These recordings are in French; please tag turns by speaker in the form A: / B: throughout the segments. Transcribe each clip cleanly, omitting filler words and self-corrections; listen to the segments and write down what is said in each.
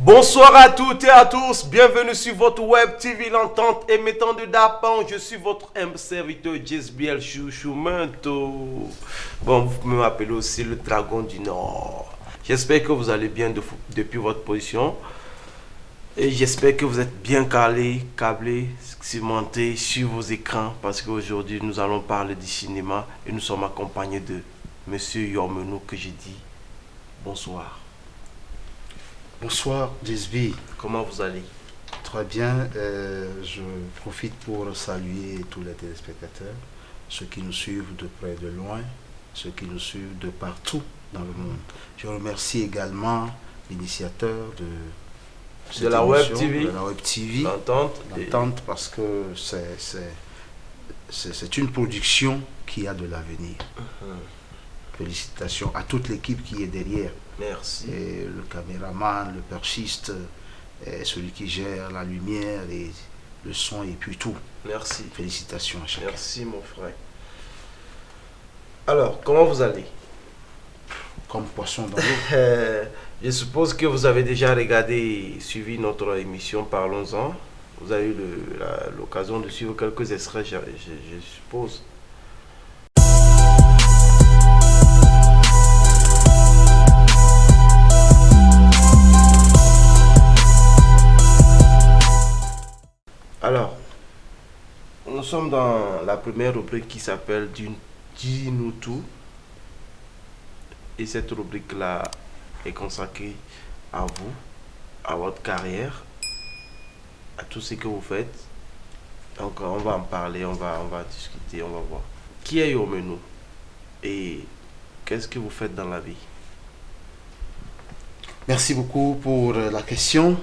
A: Bonsoir à toutes et à tous, bienvenue sur votre web TV L'Entente émettant de Dapan. Je suis votre humble serviteur JSBL Chouchoumanto. Bon, vous pouvez m'appeler aussi le Dragon du Nord. J'espère que vous allez bien depuis votre position. Et j'espère que vous êtes bien câblés, cimentés sur vos écrans. Parce qu'aujourd'hui nous allons parler du cinéma et nous sommes accompagnés de Monsieur Yormenou que j'ai dit bonsoir.
B: Bonsoir JSB.
A: Comment vous allez?
B: Très bien, je profite pour saluer tous les téléspectateurs, ceux qui nous suivent de près et de loin, ceux qui nous suivent de partout dans le monde. Je remercie également l'initiateur de
A: la web TV,
B: L'Entente, parce que c'est une production qui a de l'avenir. Félicitations à toute l'équipe qui est derrière.
A: Merci.
B: Et le caméraman, le perchiste, et celui qui gère la lumière et le son et puis tout.
A: Merci.
B: Félicitations à chacun.
A: Merci mon frère. Alors, comment vous allez?
B: Comme poisson dans l'eau.
A: Je suppose que vous avez déjà suivi notre émission Parlons-en. Vous avez eu l'occasion de suivre quelques extraits, je suppose. Alors, nous sommes dans la première rubrique qui s'appelle Dis-nous tout. Et cette rubrique-là est consacrée à vous, à votre carrière, à tout ce que vous faites. Donc, on va en parler, on va discuter, on va voir. Qui est Yormenou et qu'est-ce que vous faites dans la vie?
B: Merci beaucoup pour la question.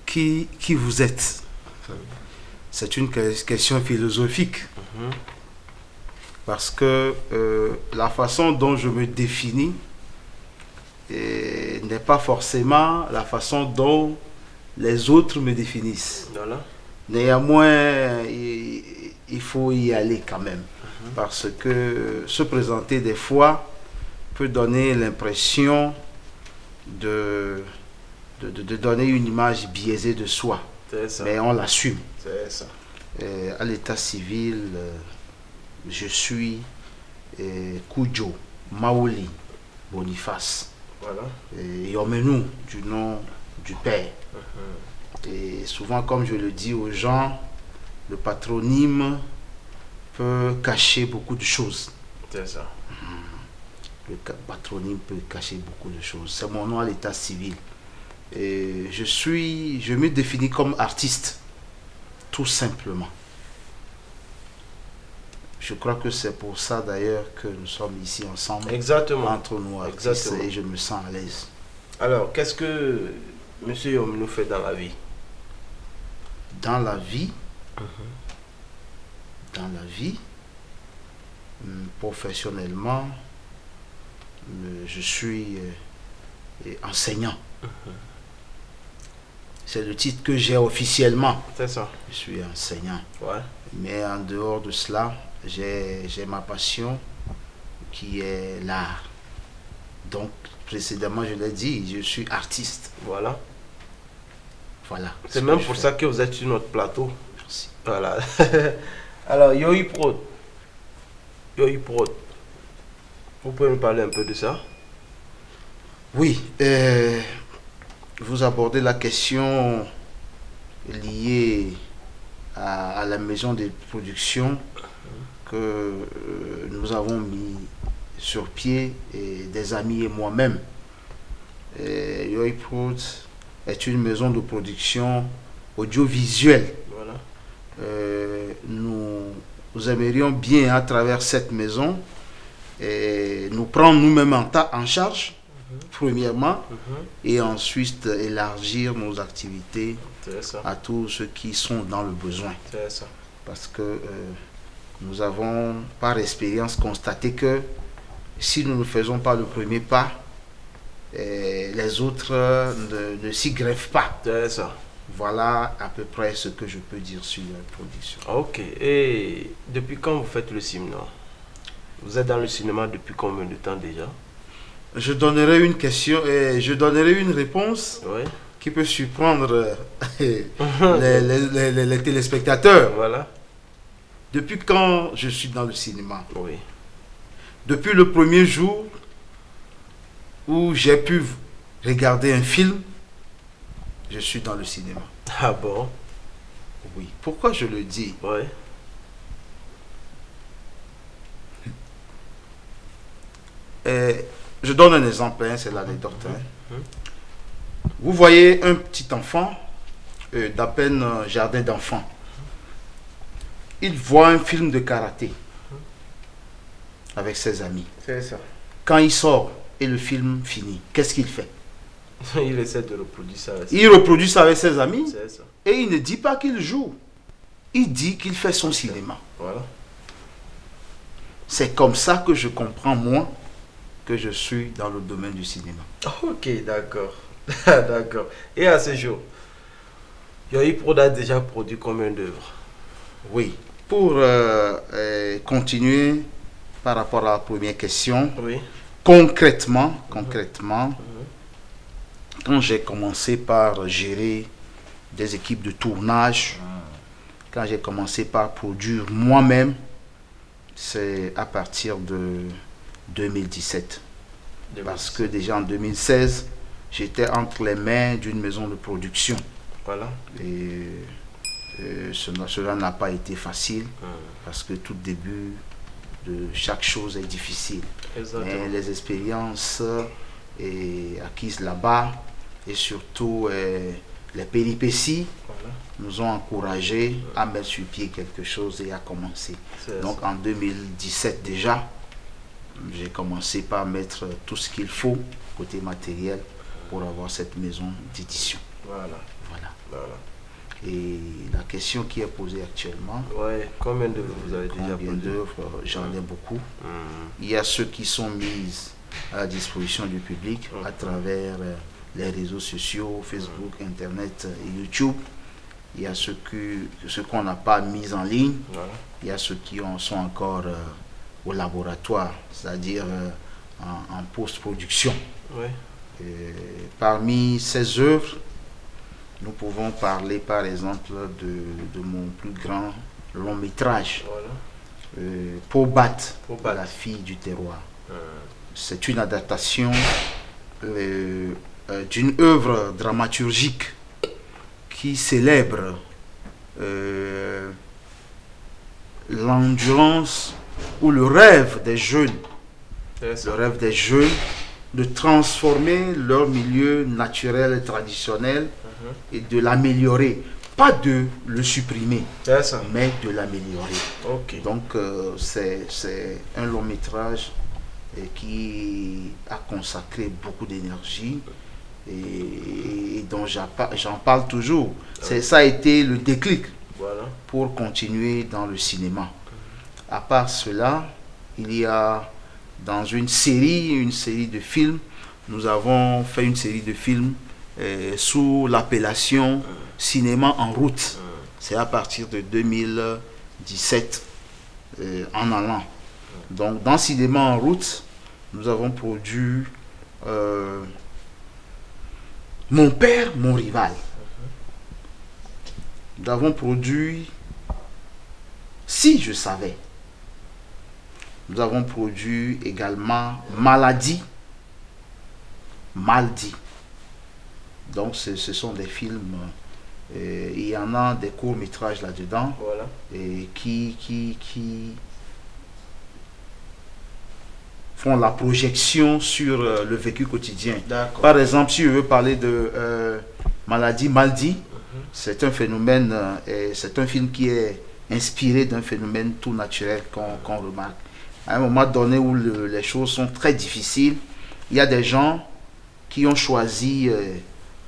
B: Qui vous êtes? C'est une question philosophique. Parce que la façon dont je me définis n'est pas forcément la façon dont les autres me définissent.
A: Voilà.
B: Néanmoins, il faut y aller quand même. Parce que se présenter des fois peut donner l'impression de donner une image biaisée de soi. Mais on l'assume.
A: C'est ça.
B: À l'état civil, je suis Koujo Maoli Boniface.
A: Voilà.
B: Yormenou, du nom du père. Et souvent, comme je le dis aux gens, le patronyme peut cacher beaucoup de choses.
A: C'est ça.
B: Le patronyme peut cacher beaucoup de choses. C'est mon nom à l'état civil. Et je me définis comme artiste, tout simplement. Je crois que c'est pour ça d'ailleurs que nous sommes ici ensemble.
A: Exactement.
B: Entre nous artistes. Exactement. Et je me sens à l'aise.
A: Alors, qu'est-ce que M. Yormenou fait dans la vie?
B: Dans la vie, professionnellement, je suis enseignant. C'est le titre que j'ai officiellement.
A: C'est ça.
B: Je suis enseignant.
A: Ouais.
B: Mais en dehors de cela, j'ai ma passion qui est l'art. Donc, précédemment, je l'ai dit, je suis artiste.
A: Voilà.
B: Voilà.
A: C'est même pour ça que vous êtes sur notre plateau.
B: Merci.
A: Voilà. Alors, Yoyi Prod. Vous pouvez me parler un peu de ça?
B: Oui. Vous abordez la question liée à la maison de production que nous avons mis sur pied, et des amis et moi-même. Yoyi Prod est une maison de production audiovisuelle.
A: Voilà.
B: Nous aimerions bien, à travers cette maison, nous prendre nous-mêmes en charge, premièrement, et ensuite élargir nos activités à tous ceux qui sont dans le besoin.
A: C'est ça.
B: Parce que nous avons, par expérience, constaté que si nous ne faisons pas le premier pas, les autres ne s'y greffent pas.
A: C'est ça.
B: Voilà à peu près ce que je peux dire sur la production.
A: Ok. Et depuis quand vous faites le cinéma? Vous êtes dans le cinéma depuis combien de temps déjà?
B: je donnerai une question et je donnerai une réponse
A: Oui.
B: qui peut surprendre les téléspectateurs.
A: Voilà.
B: Depuis quand je suis dans le cinéma?
A: Oui.
B: Depuis le premier jour où j'ai pu regarder un film, je suis dans le cinéma.
A: Ah bon?
B: Oui. Pourquoi je le dis?
A: Oui.
B: Je donne un exemple, hein, c'est l'anecdote. Hein. Vous voyez un petit enfant d'à peine jardin d'enfants. Il voit un film de karaté avec ses amis.
A: C'est ça.
B: Quand il sort et le film finit, qu'est-ce qu'il fait?
A: Il essaie de reproduire ça.
B: Il reproduit ça avec ses amis
A: C'est ça.
B: et il ne dit pas qu'il joue. Il dit qu'il fait son cinéma.
A: Voilà.
B: C'est comme ça que je comprends, moi, que je suis dans le domaine du cinéma.
A: Ok, d'accord. D'accord. Et à ce jour, Yoyi Prod a déjà produit combien d'œuvres?
B: Oui. Pour continuer par rapport à la première question,
A: Oui.
B: concrètement, quand j'ai commencé par gérer des équipes de tournage, quand j'ai commencé par produire moi-même, c'est à partir de 2017. Parce que déjà en 2016, j'étais entre les mains d'une maison de production.
A: Voilà.
B: Et cela n'a pas été facile, parce que tout début de chaque chose est difficile.
A: Exactement.
B: Mais les expériences acquises là-bas et surtout les péripéties nous ont encouragés à mettre sur pied quelque chose et à commencer. Donc en 2017 déjà, j'ai commencé par mettre tout ce qu'il faut côté matériel pour avoir cette maison d'édition. Voilà. Et la question qui est posée actuellement,
A: ouais, combien d'œuvres vous avez déjà produit?
B: Combien d'œuvres? J'en ai beaucoup. Il y a ceux qui sont mises à la disposition du public à travers les réseaux sociaux, Facebook, Internet et YouTube. Il y a ceux qu'on n'a pas mis en ligne. Voilà. Il y a ceux qui sont encore au laboratoire, c'est-à-dire en post-production. Ouais. Parmi ces œuvres, nous pouvons parler par exemple de mon plus grand long métrage, voilà. Pobat, la fille du terroir. C'est une adaptation d'une œuvre dramaturgique qui célèbre l'endurance ou le rêve des jeunes. Le rêve des jeunes de transformer leur milieu naturel et traditionnel et de l'améliorer. Pas de le supprimer, mais de l'améliorer. Okay. Donc c'est un long métrage qui a consacré beaucoup d'énergie et dont j'en parle toujours. Ça a été le déclic pour continuer dans le cinéma. À part cela, il y a dans une série de films, nous avons fait une série de films sous l'appellation Cinéma en route. C'est à partir de 2017 en allant. Donc dans Cinéma en route, nous avons produit Mon père, mon rival. Nous avons produit Si je savais. Nous avons produit également Maladie, Mal dit. Donc ce sont des films, il y en a des courts-métrages là-dedans, voilà. Et qui font la projection sur le vécu quotidien. Par exemple, si je veux parler de Maladie, Mal dit, c'est un phénomène, c'est un film qui est inspiré d'un phénomène tout naturel qu'on remarque. À un moment donné où les choses sont très difficiles, il y a des gens qui ont choisi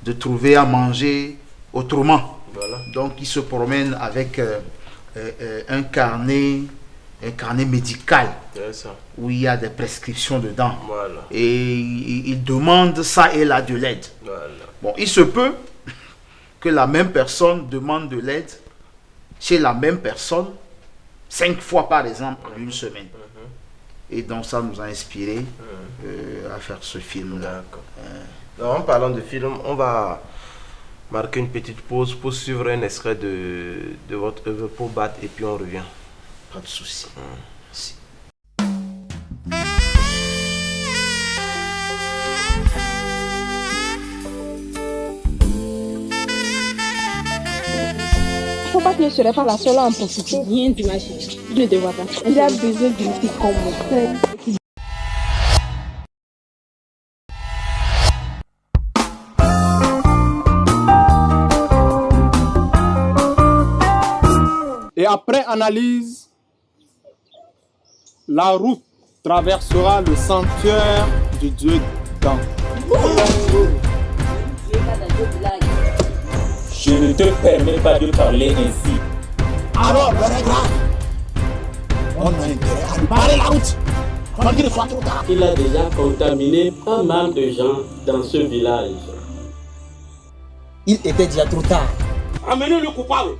B: de trouver à manger autrement. Voilà. Donc ils se promènent avec un carnet médical où il y a des prescriptions dedans. Voilà. Et ils demandent ça et là de l'aide. Voilà. Bon, il se peut que la même personne demande de l'aide chez la même personne 5 fois par exemple en une semaine. Et donc ça nous a inspiré à faire ce film-là.
A: D'accord. Alors, en parlant de film, on va marquer une petite pause pour suivre un extrait de votre œuvre pour battre et puis on revient.
B: Pas de souci. Merci.
C: Papa ne serait pas la seule à en profiter.
D: Rien d'imaginer.
C: Je ne te vois pas. Il a besoin d'une fille comme moi.
E: Et après analyse, la route traversera le sanctuaire du dieu Dan.
F: Je ne te permets pas de parler ainsi.
G: Alors, le grave. On a intérêt à lui barrer la route. Avant qu'il ne soit trop tard.
F: Il a déjà contaminé pas mal de gens dans ce village.
G: Il était déjà trop tard.
F: Amenez le coupable.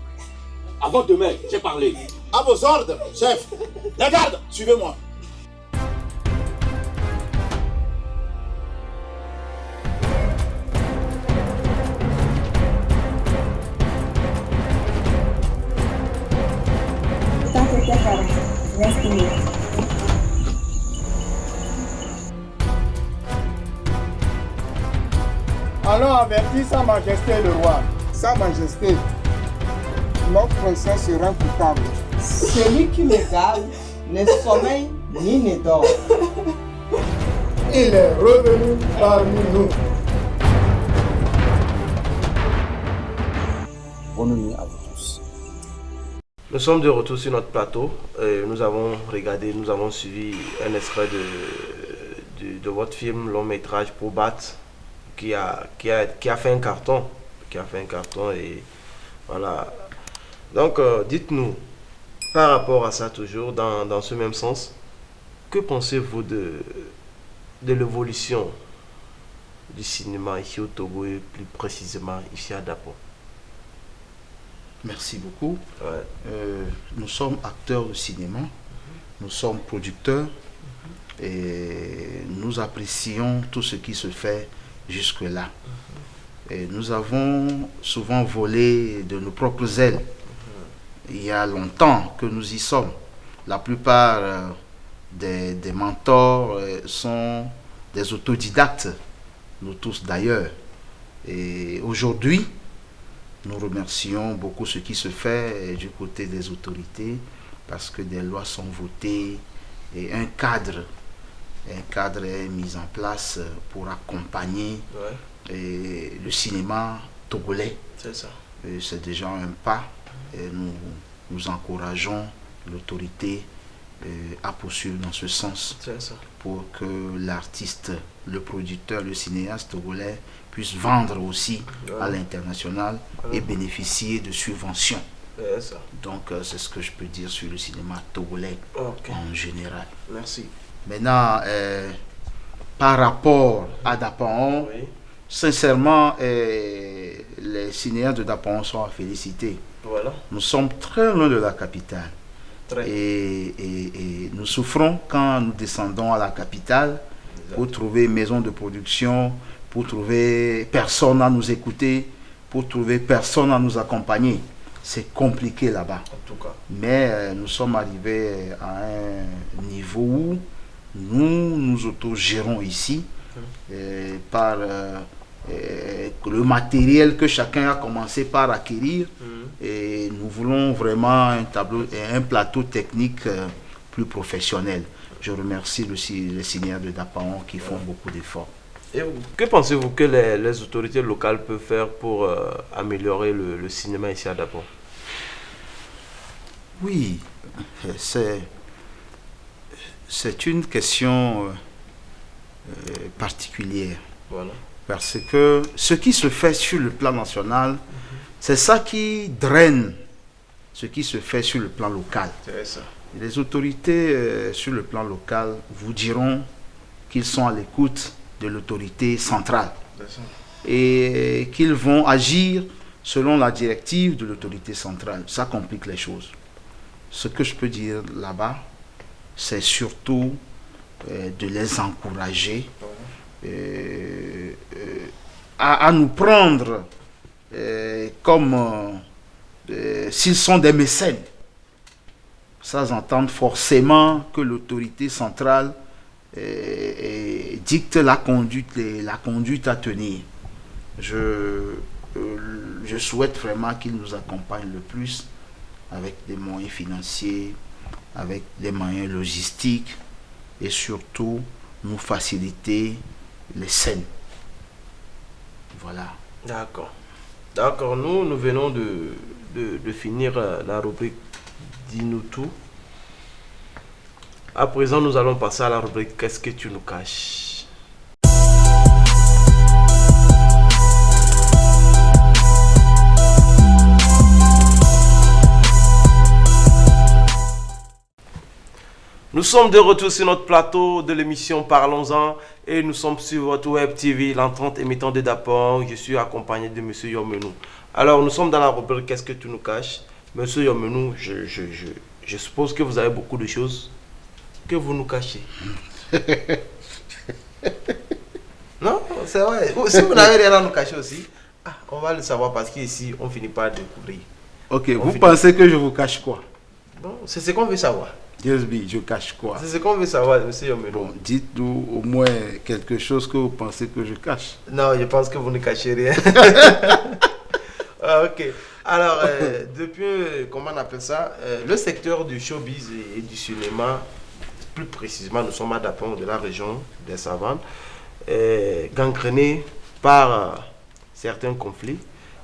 F: Avant demain, j'ai parlé.
G: À vos ordres, chef. Les gardes, suivez-moi.
E: Allons avertir Sa Majesté le roi. Sa Majesté, notre princesse sera coupable.
H: Celui qui me garde ne sommeille ni ne dort.
E: Il est revenu parmi nous.
B: Bonne nuit à vous tous.
A: Nous sommes de retour sur notre plateau. Nous avons regardé, nous avons suivi un extrait de votre film long métrage pour battre qui a fait un carton. Et voilà. Donc dites-nous, par rapport à ça toujours, dans ce même sens, que pensez-vous de l'évolution du cinéma ici au Togo et plus précisément ici à Dapon?
B: Merci beaucoup.
A: Ouais.
B: Nous sommes acteurs de cinéma, nous sommes producteurs et nous apprécions tout ce qui se fait jusque-là. Et nous avons souvent volé de nos propres ailes. Il y a longtemps que nous y sommes. La plupart des mentors sont des autodidactes, nous tous d'ailleurs. Et aujourd'hui, nous remercions beaucoup ce qui se fait du côté des autorités parce que des lois sont votées et un cadre est mis en place pour accompagner le cinéma togolais.
A: C'est ça.
B: C'est déjà un pas et nous encourageons l'autorité à poursuivre dans ce sens pour que l'artiste, le producteur, le cinéaste togolais puisse vendre aussi à l'international et bénéficier de subventions. Donc c'est ce que je peux dire sur le cinéma togolais en général.
A: Merci.
B: Maintenant, par rapport à Dapaon, sincèrement, les cinéastes de Dapaon sont à féliciter.
A: Voilà.
B: Nous sommes très loin de la capitale. Et nous souffrons quand nous descendons à la capitale pour trouver une maison de production, pour trouver personne à nous écouter, pour trouver personne à nous accompagner. C'est compliqué là-bas.
A: En tout cas.
B: Mais nous sommes arrivés à un niveau où nous autogérons ici par le matériel que chacun a commencé par acquérir. Et nous voulons vraiment un plateau technique plus professionnel. Je remercie les cinéastes de Dapaon qui font beaucoup d'efforts.
A: Et que pensez-vous que les autorités locales peuvent faire pour améliorer le cinéma ici à Dapaon?
B: Oui, c'est une question particulière.
A: Voilà.
B: Parce que ce qui se fait sur le plan national, c'est ça qui draine ce qui se fait sur le plan local.
A: C'est ça.
B: Les autorités sur le plan local vous diront qu'ils sont à l'écoute de l'autorité centrale et qu'ils vont agir selon la directive de l'autorité centrale. Ça complique les choses. Ce que je peux dire là-bas, c'est surtout de les encourager à nous prendre comme s'ils sont des mécènes, sans entendre forcément que l'autorité centrale dicte la conduite à tenir. Je souhaite vraiment qu'ils nous accompagnent le plus avec des moyens financiers, avec des moyens logistiques et surtout nous faciliter les scènes. Voilà.
A: D'accord. D'accord, nous venons de finir la rubrique Dis-nous tout. À présent, nous allons passer à la rubrique Qu'est-ce que tu nous caches? Nous sommes de retour sur notre plateau de l'émission Parlons-en et nous sommes sur votre web TV, l'entente émettant de Dapong. Je suis accompagné de M. Yomenou. Alors, nous sommes dans la rubrique Qu'est-ce que tu nous caches? M. Yomenou, je suppose que vous avez beaucoup de choses que vous nous cachez. Non, c'est vrai. Si vous n'avez rien à nous cacher aussi, on va le savoir parce qu'ici, on finit par découvrir.
B: Ok, vous pensez que je vous cache quoi?
A: Bon, c'est ce qu'on veut savoir.
B: Dieu, je cache quoi?
A: C'est ce qu'on veut savoir, M. Yomenou.
B: Bon, dites-nous au moins quelque chose que vous pensez que je cache.
A: Non, je pense que vous ne cachez rien. Ok. Alors, depuis, comment on appelle ça, le secteur du showbiz et du cinéma, plus précisément, nous sommes à Dapong, de la région des Savanes, gangréné par certains conflits.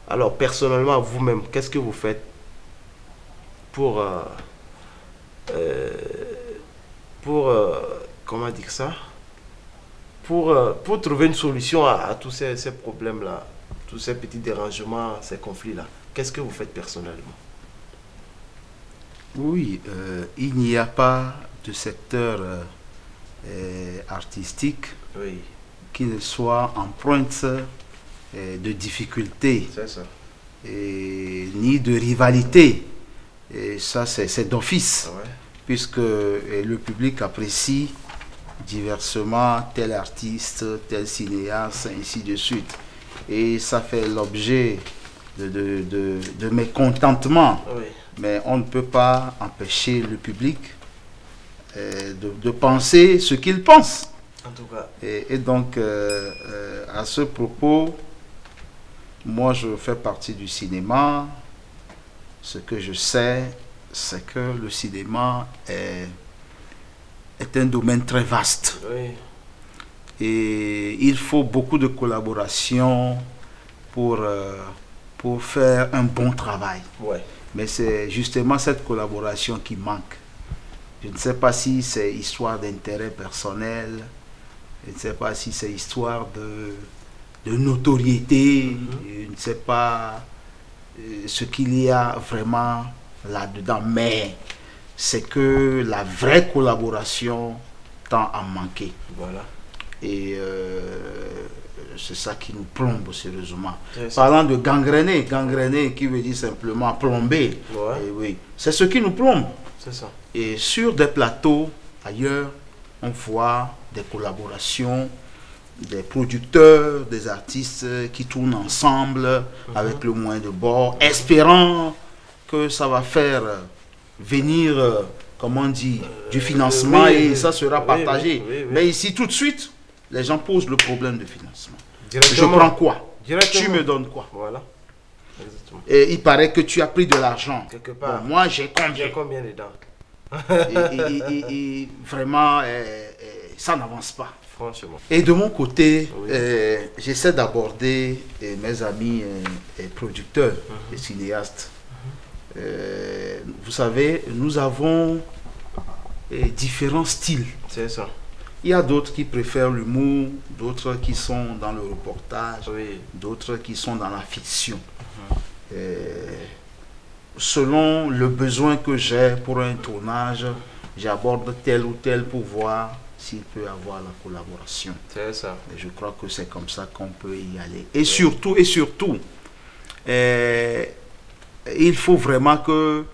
A: Alors, personnellement, vous-même, qu'est-ce que vous faites pour comment dire ça, pour trouver une solution à tous ces problèmes-là, tous ces petits dérangements, ces conflits-là? Qu'est-ce que vous faites personnellement?
B: Oui, il n'y a pas de secteur artistique qui ne soit empreinte de difficultés, ni de rivalité. Et ça, c'est d'office, puisque le public apprécie diversement tel artiste, tel cinéaste, ainsi de suite. Et ça fait l'objet de mécontentement. Mais on ne peut pas empêcher le public de penser ce qu'il pense.
A: En tout cas.
B: Et donc, à ce propos, moi, je fais partie du cinéma. Ce que je sais, c'est que le cinéma est un domaine très vaste. Et il faut beaucoup de collaboration pour faire un bon travail. Mais c'est justement cette collaboration qui manque. Je ne sais pas si c'est histoire d'intérêt personnel, je ne sais pas si c'est histoire de notoriété, je ne sais pas ce qu'il y a vraiment là-dedans, mais c'est que la vraie collaboration tend à manquer.
A: Voilà.
B: Et c'est ça qui nous plombe sérieusement. Parlant de gangréner qui veut dire simplement plomber, oui, c'est ce qui nous plombe.
A: C'est ça.
B: Et sur des plateaux ailleurs, on voit des collaborations, des producteurs, des artistes qui tournent ensemble avec le moyen de bord, espérant que ça va faire venir, comment on dit, du financement et ça sera partagé. Mais ici, tout de suite, les gens posent le problème de financement. Je prends quoi? Tu me donnes quoi?
A: Voilà. Exactement.
B: Et il paraît que tu as pris de l'argent.
A: Quelque part.
B: Bon, moi, j'ai combien?
A: J'ai combien dedans?
B: et vraiment, ça n'avance pas.
A: Franchement.
B: Et de mon côté, j'essaie d'aborder mes amis producteurs et cinéastes. Vous savez, nous avons différents styles.
A: C'est ça.
B: Il y a d'autres qui préfèrent l'humour, d'autres qui sont dans le reportage, d'autres qui sont dans la fiction. Selon le besoin que j'ai pour un tournage, j'aborde tel ou tel pour voir s'il peut avoir la collaboration.
A: C'est ça.
B: Et je crois que c'est comme ça qu'on peut y aller. Et surtout, il faut vraiment que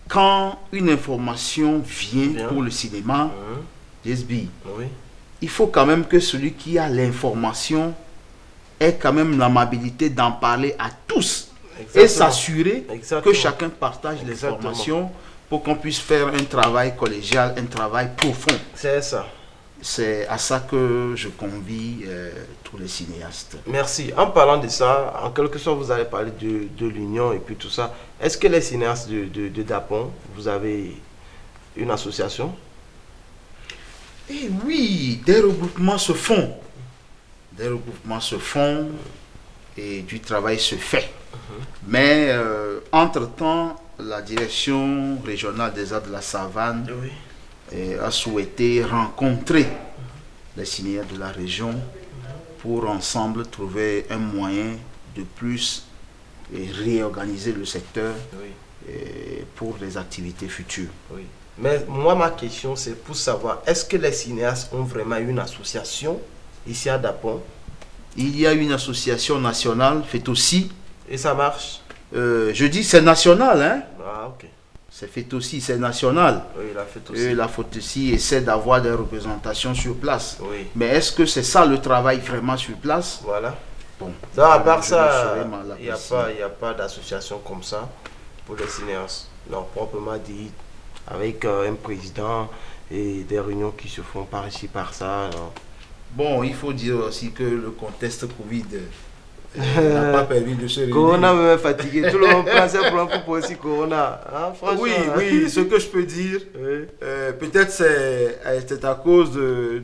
B: quand une information vient pour le cinéma, JSB,
A: Oui.
B: il faut quand même que celui qui a l'information ait quand même l'amabilité d'en parler à tous et
A: Exactement.
B: s'assurer que
A: Exactement.
B: chacun partage
A: Exactement.
B: l'information pour qu'on puisse faire un travail collégial, un travail profond.
A: C'est ça.
B: C'est à ça que je convie tous les cinéastes.
A: Merci. En parlant de ça, en quelque sorte, vous avez parlé de l'union et puis tout ça. Est-ce que les cinéastes de Dapon, vous avez une association?
B: Et oui, des regroupements se font. Des regroupements se font et du travail se fait. Mais entre-temps, la direction régionale des arts de la savane
A: Oui.
B: a souhaité rencontrer les cinéastes de la région pour ensemble trouver un moyen de plus et réorganiser le secteur
A: Oui.
B: pour les activités futures.
A: Oui. Mais moi, ma question, c'est pour savoir, est-ce que les cinéastes ont vraiment une association ici à Dapon?
B: Il y a une association nationale, fait aussi.
A: Et ça marche?
B: Je dis c'est national, hein?
A: Ah, ok.
B: C'est fait aussi, c'est national.
A: Oui, il a fait aussi.
B: Et la faute aussi essaie d'avoir des représentations sur place.
A: Oui.
B: Mais est-ce que c'est ça le travail vraiment sur place?
A: Voilà.
B: Bon.
A: Ça, à part
B: je
A: ça,
B: ne saurais mal
A: il n'y
B: apprécier.
A: a pas d'association comme ça pour les cinéastes. Non, proprement dit, avec un président et des réunions qui se font par ici, par ça. Non.
B: Bon, il faut dire aussi que le contexte Covid n'a pas permis de se réunir.
A: Corona me met fatigué. Tout le monde prend ses plans pour aussi Corona. Hein, franchement,
B: Oui,
A: hein.
B: oui, ce que je peux dire,
A: Oui.
B: peut-être c'est à cause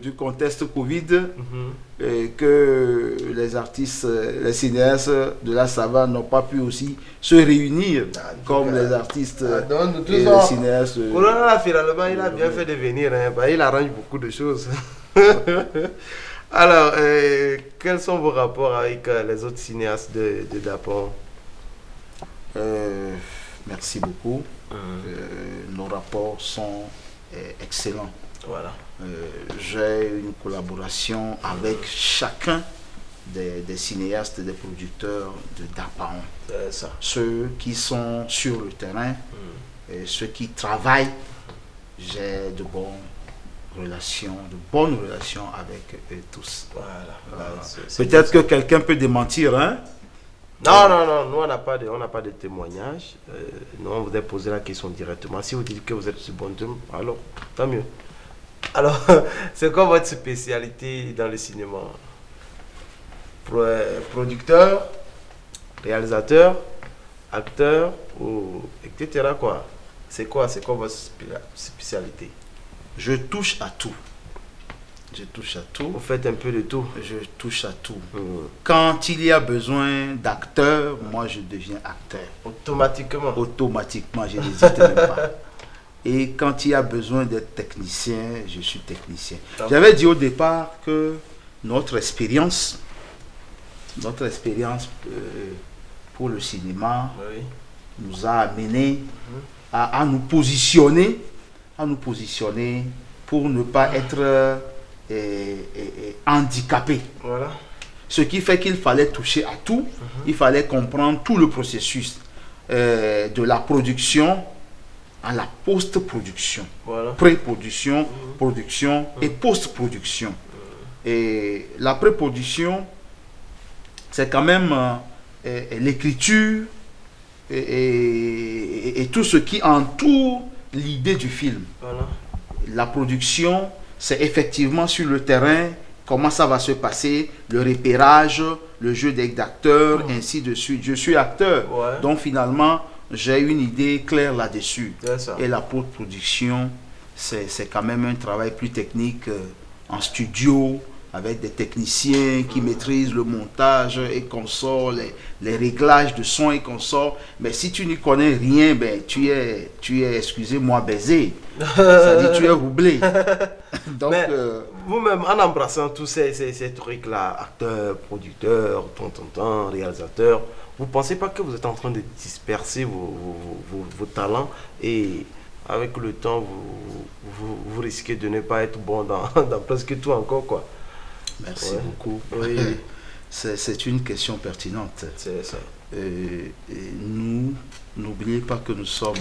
B: du contexte Covid
A: Mhm.
B: que les artistes, les cinéastes de la savane n'ont pas pu aussi se réunir comme les artistes
A: Donc,
B: et les cinéastes.
A: Corona, là, finalement, il a bien fait de venir. Hein. Bah, il arrange beaucoup de choses. Alors, quels sont vos rapports avec les autres cinéastes de Dapon?
B: Merci beaucoup. Nos rapports sont excellents.
A: Voilà.
B: J'ai une collaboration avec chacun des cinéastes, des producteurs de Dapaon.
A: C'est ça.
B: Ceux qui sont sur le terrain et ceux qui travaillent, j'ai de bonnes relations avec eux tous.
A: Voilà. C'est
B: Peut-être que quelqu'un peut démentir, hein?
A: Non, nous on n'a pas de témoignage. Nous on vous a posé la question directement. Si vous dites que vous êtes sur bon terme, alors tant mieux. Alors, c'est quoi votre spécialité dans le cinéma? Producteur, réalisateur, acteur, ou etc. quoi? C'est quoi votre spécialité?
B: Je touche à tout. Je touche à tout.
A: Vous faites un peu de tout.
B: Je touche à tout. Quand il y a besoin d'acteurs, moi je deviens acteur.
A: Automatiquement.
B: Automatiquement, je n'hésite même pas. Et quand il y a besoin d'être technicien, je suis technicien. J'avais dit au départ que notre expérience pour le cinéma
A: Oui.
B: nous a amené à nous positionner pour ne pas être handicapé.
A: Voilà.
B: Ce qui fait qu'il fallait toucher à tout, il fallait comprendre tout le processus de la production à la post-production,
A: Voilà.
B: pré-production, production et post-production. Et la pré-production, c'est quand même l'écriture et tout ce qui entoure l'idée du film.
A: Voilà.
B: La production, c'est effectivement sur le terrain, comment ça va se passer, le repérage, le jeu d'acteurs, ainsi de suite. Je suis acteur,
A: Ouais.
B: donc finalement, j'ai une idée claire là-dessus.
A: C'est ça.
B: Et la post-production, c'est quand même un travail plus technique en studio, avec des techniciens qui maîtrisent le montage et consorts, les réglages de son et consorts. Mais si tu n'y connais rien, ben, tu es excusez-moi, baisé. C'est-à-dire tu es roublé. Donc,
A: Mais vous-même, en embrassant tous ces trucs-là, acteur, producteur, réalisateur, vous ne pensez pas que vous êtes en train de disperser vos talents et avec le temps, vous risquez de ne pas être bon dans presque tout encore, quoi.
B: Merci beaucoup.
A: Oui,
B: C'est une question pertinente.
A: c'est ça.
B: Nous, n'oubliez pas que nous sommes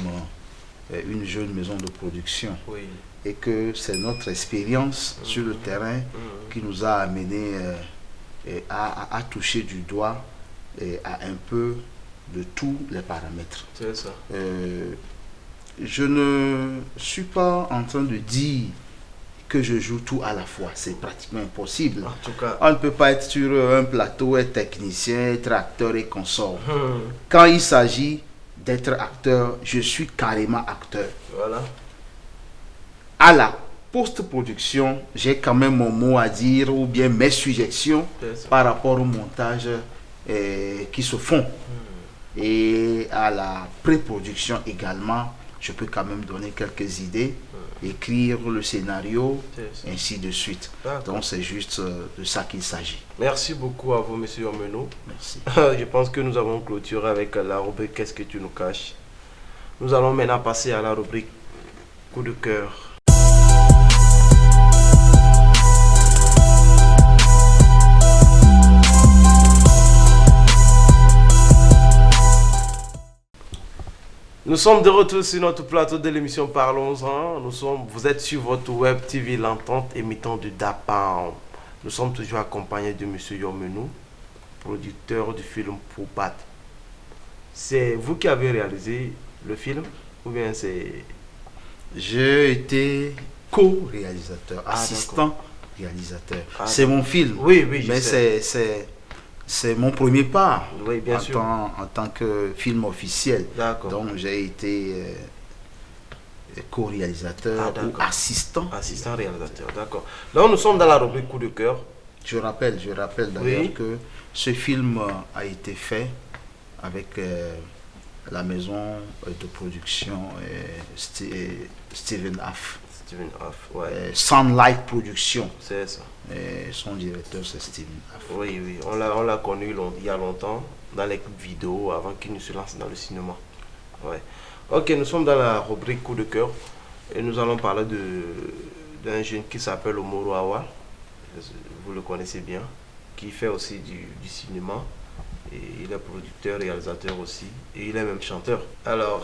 B: une jeune maison de production.
A: Oui.
B: Et que c'est notre expérience sur le terrain qui nous a amené à toucher du doigt à un peu de tous les paramètres.
A: C'est ça.
B: Je ne suis pas en train de dire que je joue tout à la fois. C'est pratiquement impossible.
A: En tout cas.
B: On ne peut pas être sur un plateau, être technicien, être acteur et consort. Quand il s'agit d'être acteur, je suis carrément acteur.
A: Voilà.
B: À la post-production, j'ai quand même mon mot à dire ou bien mes suggestions par rapport au montage qui se font. Et à la pré-production également, je peux quand même donner quelques idées, écrire le scénario, ainsi de suite. Donc c'est juste de ça qu'il s'agit.
A: Merci beaucoup à vous, monsieur Omeno.
B: Merci.
A: Je pense que nous avons clôturé avec la rubrique Qu'est-ce que tu nous caches. Nous allons maintenant passer à la rubrique Coup de cœur. Nous sommes de retour sur notre plateau de l'émission Parlons-en. Vous êtes sur votre web TV L'Entente émettant de Dapam. Nous sommes toujours accompagnés de M. Yomenou, producteur du film Poupat. C'est vous qui avez réalisé le film ou bien c'est...
B: J'ai été co-réalisateur, assistant réalisateur. C'est mon film.
A: Oui, oui,
B: mais c'est mon premier pas,
A: oui, bien sûr.
B: En tant que film officiel. Donc j'ai été co-réalisateur ou assistant.
A: Assistant réalisateur, d'accord. Là nous sommes dans la rubrique Coup de cœur.
B: Je rappelle d'ailleurs que ce film a été fait avec la maison de production Steven Aff. Sunlight Production.
A: C'est ça.
B: Son directeur c'est Steven Aff.
A: Oui, oui, on l'a connu il y a longtemps dans les vidéos avant qu'il ne se lance dans le cinéma. Ouais. Ok, nous sommes dans la rubrique Coup de cœur et nous allons parler d'un jeune qui s'appelle Omoro Awa. Vous le connaissez bien, qui fait aussi du cinéma. Et il est producteur, réalisateur aussi, et il est même chanteur. Alors,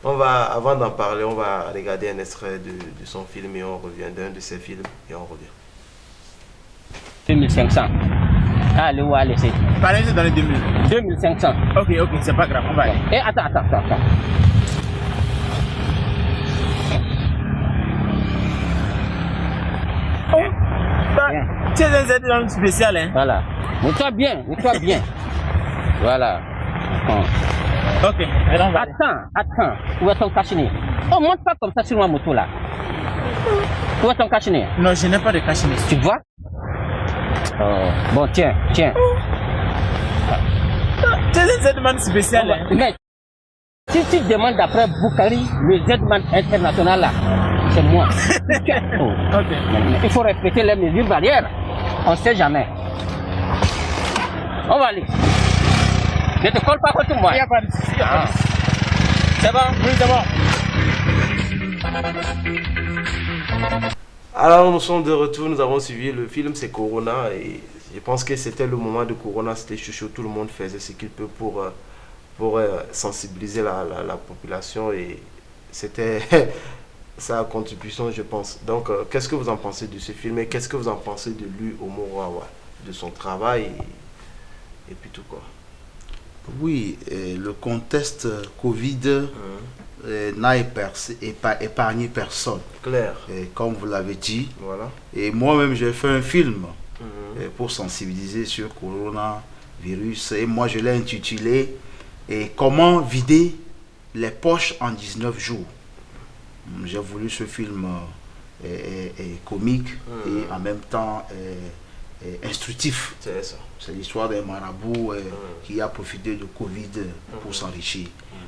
A: avant d'en parler, on va regarder un extrait de son film et on revient, d'un de ses films, et on revient.
D: 2500. Allez, on va laisser.
G: Pareil, c'est dans les 2000.
D: 2500.
G: Ok, c'est pas grave, on va aller.
D: Et attends.
G: C'est un Z spécial, hein?
D: Voilà. Mets-toi bien. Voilà.
G: Ok.
D: Attends. Où est ton cache-nez? Oh, monte pas comme ça sur ma moto là. Où est ton cache-nez?
G: Non, je n'ai pas de cache-nez.
D: Tu vois? Oh. Bon, tiens.
G: C'est un Z-Man spécial, hein?
D: Mais si tu demandes d'après Boukari, le Z-Man international là, c'est moi.
G: Ok.
D: Il faut respecter les mesures barrières. On ne sait jamais. On va aller. Ne te colle pas contre moi.
G: Il n'y a pas de souci. C'est bon? Oui, c'est bon.
A: Alors nous sommes de retour, nous avons suivi le film, c'est Corona et je pense que c'était le moment de Corona, c'était chouchou, tout le monde faisait ce qu'il peut pour sensibiliser la population et c'était sa contribution je pense. Donc qu'est-ce que vous en pensez de ce film et qu'est-ce que vous en pensez de lui, Omoro Awa, de son travail et puis tout quoi?
B: Oui, le contexte Covid n'a épargné personne.
A: Clair.
B: Comme vous l'avez dit.
A: Voilà. Et
B: moi-même, j'ai fait un film pour sensibiliser sur coronavirus. Et moi, je l'ai intitulé Comment vider les poches en 19 jours. J'ai voulu ce film comique et en même temps instructif.
A: C'est ça.
B: C'est l'histoire d'un marabout qui a profité de Covid pour s'enrichir.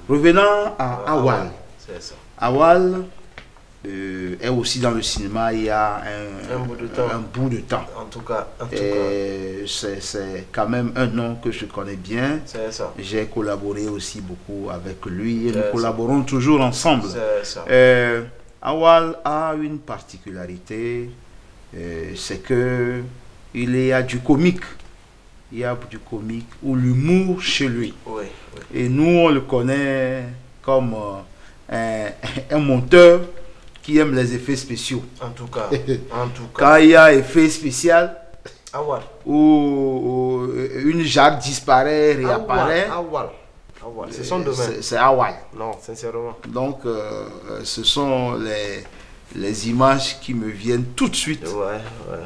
B: Revenant à Awal. Awal est aussi dans le cinéma il y a un bout de temps.
A: En tout cas.
B: C'est quand même un nom que je connais bien.
A: C'est ça.
B: J'ai collaboré aussi beaucoup avec lui et nous collaborons toujours ensemble.
A: C'est ça.
B: Awal a une particularité, c'est que il y a du comique. Il y a du comique ou l'humour chez lui.
A: Oui.
B: Et nous, on le connaît comme un monteur qui aime les effets spéciaux.
A: En tout cas.
B: Quand il y a effet spécial,
A: Awal.
B: où une jarre disparaît, réapparaît,
A: Awal. C'est son domaine.
B: C'est Awal.
A: Non, sincèrement.
B: Donc, ce sont les images qui me viennent tout de suite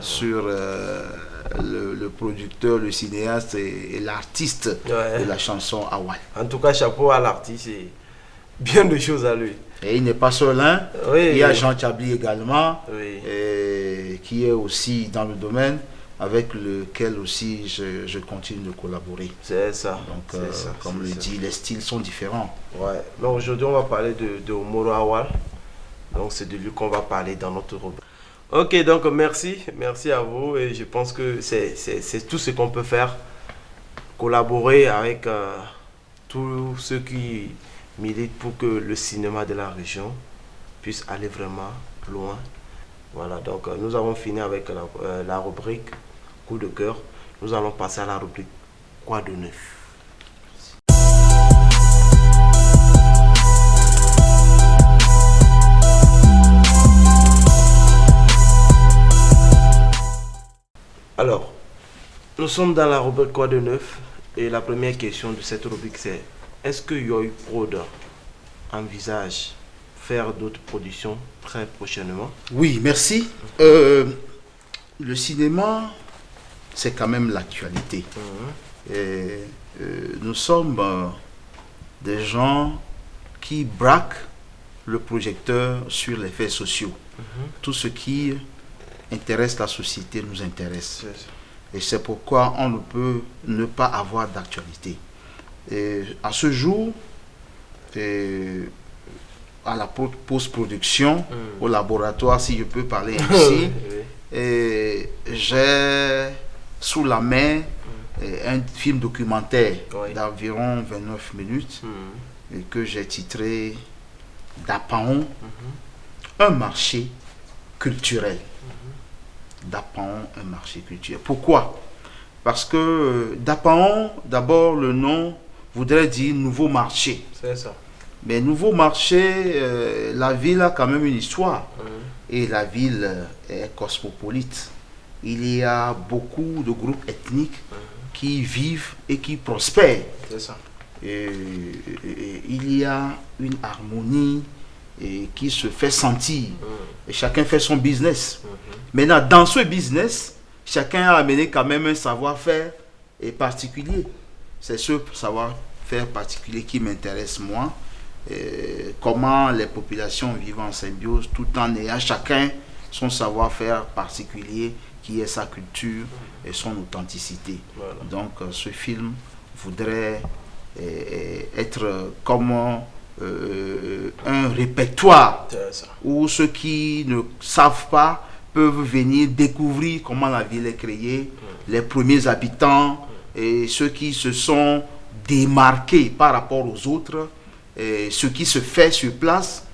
B: sur le producteur, le cinéaste et l'artiste de la chanson Awal.
A: En tout cas, chapeau à l'artiste et bien de choses à lui.
B: Et il n'est pas seul, hein. Il y a Jean Chablis également, qui est aussi dans le domaine, avec lequel aussi je continue de collaborer.
A: C'est ça.
B: Donc, comme le dit, les styles sont différents.
A: Ouais. Mais aujourd'hui, on va parler de Omoro Awal. Donc, c'est de lui qu'on va parler dans notre rubrique. Ok, donc merci à vous. Et je pense que c'est tout ce qu'on peut faire. Collaborer avec tous ceux qui militent pour que le cinéma de la région puisse aller vraiment loin. Voilà, donc nous avons fini avec la rubrique coup de cœur. Nous allons passer à la rubrique quoi de neuf. Alors, nous sommes dans la rubrique quoi de neuf et la première question de cette rubrique c'est: est-ce que Yoyi Prod envisage faire d'autres productions très prochainement?
B: Oui, merci. Le cinéma, c'est quand même l'actualité. Nous sommes des gens qui braquent le projecteur sur les faits sociaux. Tout ce qui intéresse la société nous intéresse. Et c'est pourquoi on ne peut ne pas avoir d'actualité. À ce jour, à la post-production, au laboratoire, si je peux parler ainsi, j'ai sous la main un film documentaire d'environ 29 minutes que j'ai titré Dapaon, un marché culturel. Dapaon, un marché culturel. Pourquoi? Parce que Dapaon, d'abord le nom voudrait dire nouveau marché.
A: C'est ça.
B: Mais nouveau marché, la ville a quand même une histoire. Et la ville est cosmopolite. Il y a beaucoup de groupes ethniques qui vivent et qui prospèrent.
A: C'est ça.
B: Et il y a une harmonie qui se fait sentir. Et chacun fait son business. Maintenant, dans ce business, chacun a amené quand même un savoir-faire particulier. C'est ce savoir-faire particulier qui m'intéresse moi. Comment les populations vivent en symbiose tout en ayant chacun son savoir-faire particulier qui est sa culture et son authenticité. Voilà. Donc ce film voudrait être comme un répertoire où ceux qui ne savent pas peuvent venir découvrir comment la ville est créée, les premiers habitants et ceux qui se sont démarqués par rapport aux autres. Ce qui se fait sur place,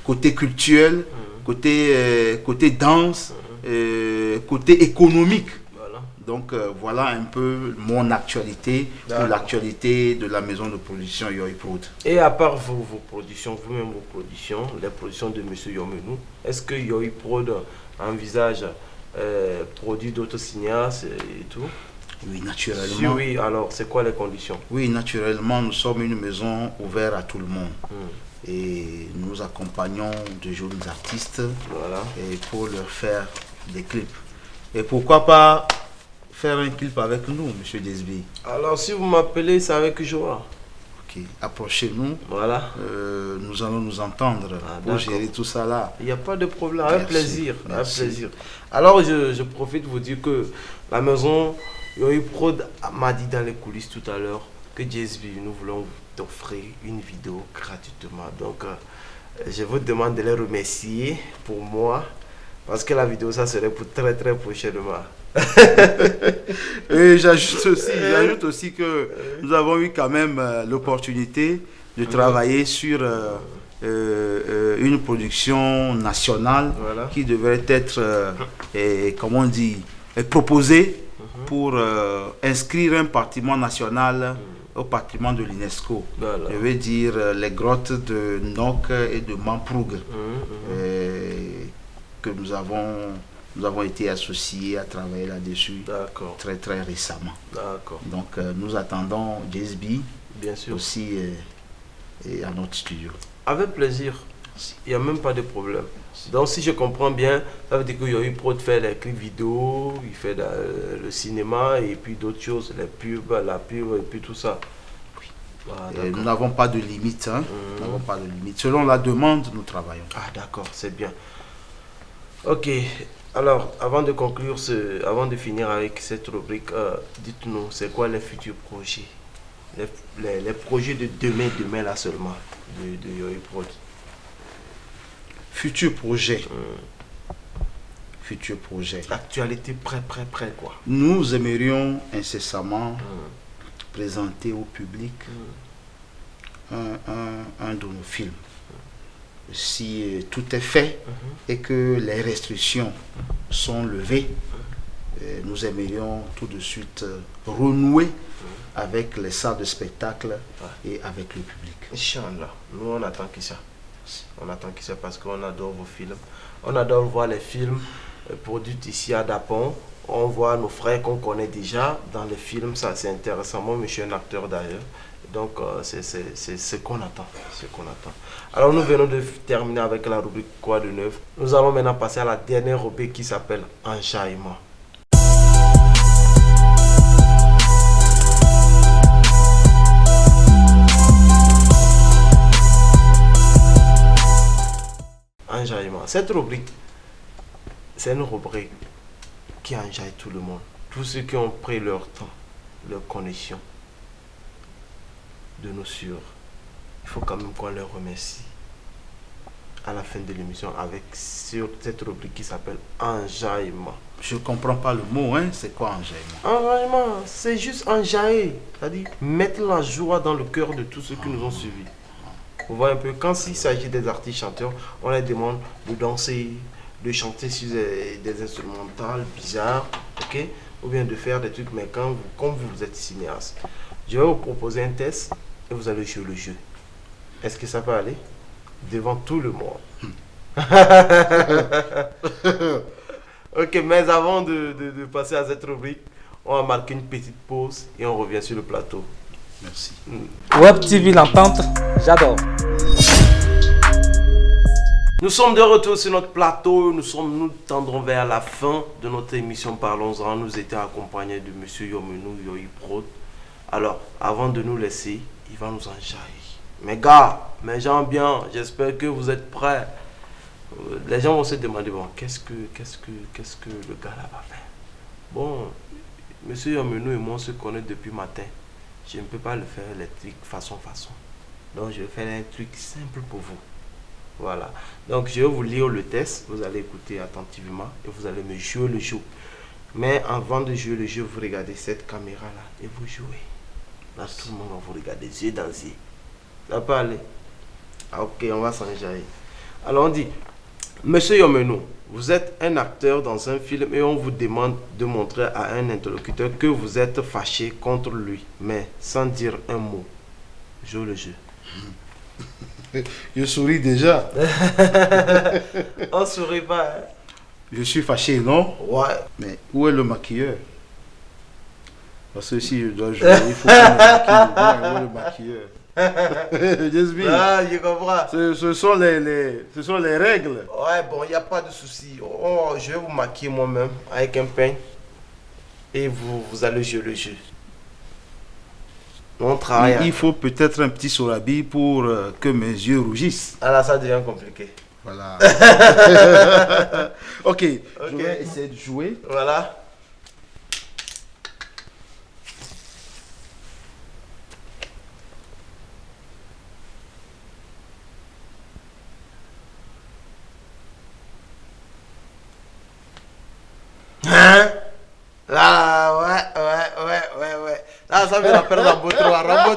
B: côté culturel, côté danse, côté économique. Voilà. Donc voilà un peu mon actualité, pour l'actualité de la maison de production Yoyi Prod.
A: Et à part vos productions, vous-même vos productions, les productions de M. Yomenou, est-ce que Yoyi Prod envisage produire d'autres cinéastes et tout?
B: Oui, naturellement.
A: Si oui, alors c'est quoi les conditions?
B: Oui, naturellement, nous sommes une maison ouverte à tout le monde. Et nous accompagnons de jeunes artistes et pour leur faire des clips. Et pourquoi pas faire un clip avec nous, M. Desbi?
A: Alors, si vous m'appelez, c'est avec joie.
B: Ok, approchez-nous.
A: Voilà.
B: Nous allons nous entendre pour gérer tout ça là.
A: Il n'y a pas de problème, avec plaisir. Avec plaisir. Alors, je profite de vous dire que la maison Yoyi Prod m'a dit dans les coulisses tout à l'heure que JSB, nous voulons t'offrir une vidéo gratuitement. Donc, je vous demande de les remercier pour moi parce que la vidéo, ça serait pour très très prochainement.
B: Et j'ajoute aussi que nous avons eu quand même l'opportunité de travailler sur une production nationale qui devrait être, comment on dit, proposée pour inscrire un patrimoine national au patrimoine de l'UNESCO.
A: Voilà.
B: Je veux dire les grottes de Nok et de Mamproug, que nous avons été associés à travailler là-dessus très très récemment.
A: D'accord.
B: Donc nous attendons JSB
A: bien sûr
B: aussi et à notre studio.
A: Avec plaisir. Il n'y a même pas de problème. Donc si je comprends bien, ça veut dire que Yoyi Prod fait les clips vidéo, il fait le cinéma et puis d'autres choses, les pubs, la pub et puis tout ça.
B: Ah, nous n'avons pas de limite. Hein? Nous n'avons pas de limite. Selon la demande, nous travaillons.
A: Ah d'accord, c'est bien. Ok, alors avant de conclure, avant de finir avec cette rubrique, dites-nous, c'est quoi les futurs projets, les projets de demain là seulement, de Yoyi Prod.
B: Futur projet. Futur projet.
A: Actualité près quoi.
B: Nous aimerions incessamment présenter au public un de nos films. Si tout est fait et que les restrictions sont levées, nous aimerions tout de suite renouer avec les salles de spectacle et avec le public.
A: Inch'Allah, nous on attend que ça. On attend que ça parce qu'on adore vos films. On adore voir les films produits ici à Dapon. On voit nos frères qu'on connaît déjà dans les films. Ça c'est intéressant. Moi je suis un acteur d'ailleurs. Donc c'est ce qu'on attend. Alors nous venons de terminer avec la rubrique Quoi de neuf. Nous allons maintenant passer à la dernière rubrique qui s'appelle Enjaillement. Enjaillement. Cette rubrique, c'est une rubrique qui enjaille tout le monde. Tous ceux qui ont pris leur temps, leur connexion de nous suivre. Il faut quand même qu'on les remercie à la fin de l'émission avec cette rubrique qui s'appelle Enjaillement.
B: Je ne comprends pas le mot, hein? C'est quoi enjaillement?
A: Enjaillement, c'est juste enjailler. C'est-à-dire mettre la joie dans le cœur de tous ceux qui nous ont suivis. Vous voyez un peu, quand il s'agit des artistes chanteurs, on les demande de danser, de chanter sur des instrumentales bizarres, ok? Ou bien de faire des trucs, mais comme vous êtes cinéaste, je vais vous proposer un test et vous allez jouer le jeu. Est-ce que ça peut aller? Devant tout le monde. Ok, mais avant de passer à cette rubrique, on va marquer une petite pause et on revient sur le plateau.
B: Merci.
I: Web TV l'entente, j'adore.
A: Nous sommes de retour sur notre plateau. Nous tendrons vers la fin de notre émission Parlons-en. Nous étions accompagnés de M. Yomenou Yoyi Prod. Alors, avant de nous laisser, il va nous enjailler. Mes gars, mes gens bien, j'espère que vous êtes prêts. Les gens vont se demander, bon, qu'est-ce que le gars là va faire? Bon, M. Yomenou et moi on se connaît depuis matin. Je ne peux pas le faire les trucs façon. Donc je vais faire un truc simple pour vous. Voilà. Donc je vais vous lire le test. Vous allez écouter attentivement et vous allez me jouer le jeu. Mais avant de jouer le jeu, vous regardez cette caméra là et vous jouez. Là tout le monde va vous regarder yeux dans yeux. Ça peut aller. Ah, ok, on va s'enjailler. Alors on dit, Monsieur Yomenou, vous êtes un acteur dans un film et on vous demande de montrer à un interlocuteur que vous êtes fâché contre lui, mais sans dire un mot. Joue le jeu.
B: Je souris déjà.
A: On sourit pas. Hein?
B: Je suis fâché, non?
A: Ouais.
B: Mais où est le maquilleur? Parce que si je dois jouer, il faut que je me maquille. Où est le maquilleur?
A: Ah, je comprends.
B: Ce sont les règles.
A: Ouais, bon, il n'y a pas de souci. Je vais vous maquiller moi-même avec un peigne. Et vous allez jouer le jeu. On travaille.
B: Il faut peut-être un petit sorabi pour que mes yeux rougissent.
A: Ah là, ça devient compliqué.
B: Voilà. Ok, je vais essayer de jouer.
A: Voilà. Hein? Là, ouais. Là, ça me rappelle Rambo 3. Là,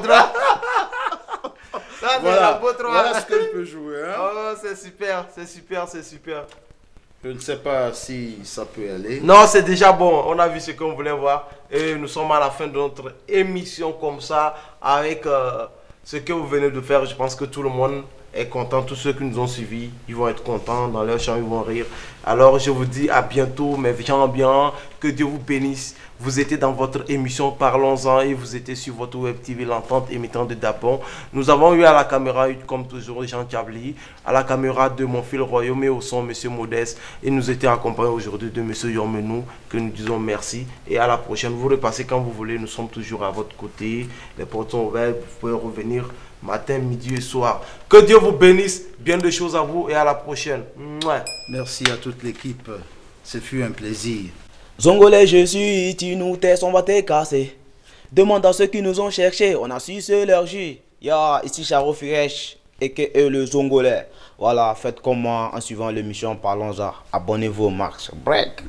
B: Voilà ce que je peux jouer. Hein?
A: Oh, c'est super.
B: Je ne sais pas si ça peut aller.
A: Non, c'est déjà bon. On a vu ce qu'on voulait voir. Et nous sommes à la fin de notre émission comme ça, avec ce que vous venez de faire. Je pense que tout le monde est content. Tous ceux qui nous ont suivis, ils vont être contents. Dans leur champ, ils vont rire. Alors, je vous dis à bientôt, mes gens bien. Que Dieu vous bénisse. Vous étiez dans votre émission Parlons-en et vous étiez sur votre web TV L'Entente émettant de Dapon. Nous avons eu à la caméra, comme toujours, Jean Diabli, à la caméra de mon fil Royaume et au son Monsieur Modeste. Et nous étions accompagnés aujourd'hui de Monsieur Yormenou, que nous disons merci. Et à la prochaine, vous repassez quand vous voulez, nous sommes toujours à votre côté. Les portes sont ouvertes, vous pouvez revenir matin, midi et soir. Que Dieu vous bénisse, bien de choses à vous et à la prochaine. Mouais.
B: Merci à toute l'équipe, ce fut un plaisir.
J: Zongolais, je suis, tu nous tais, on va te casser. Demande à ceux qui nous ont cherché, on a su c'est leur jus. Ya, ici Charo Firesh, et que le Zongolais. Voilà, faites comme moi en suivant l'émission Parlons-en. Abonnez-vous au Max Break.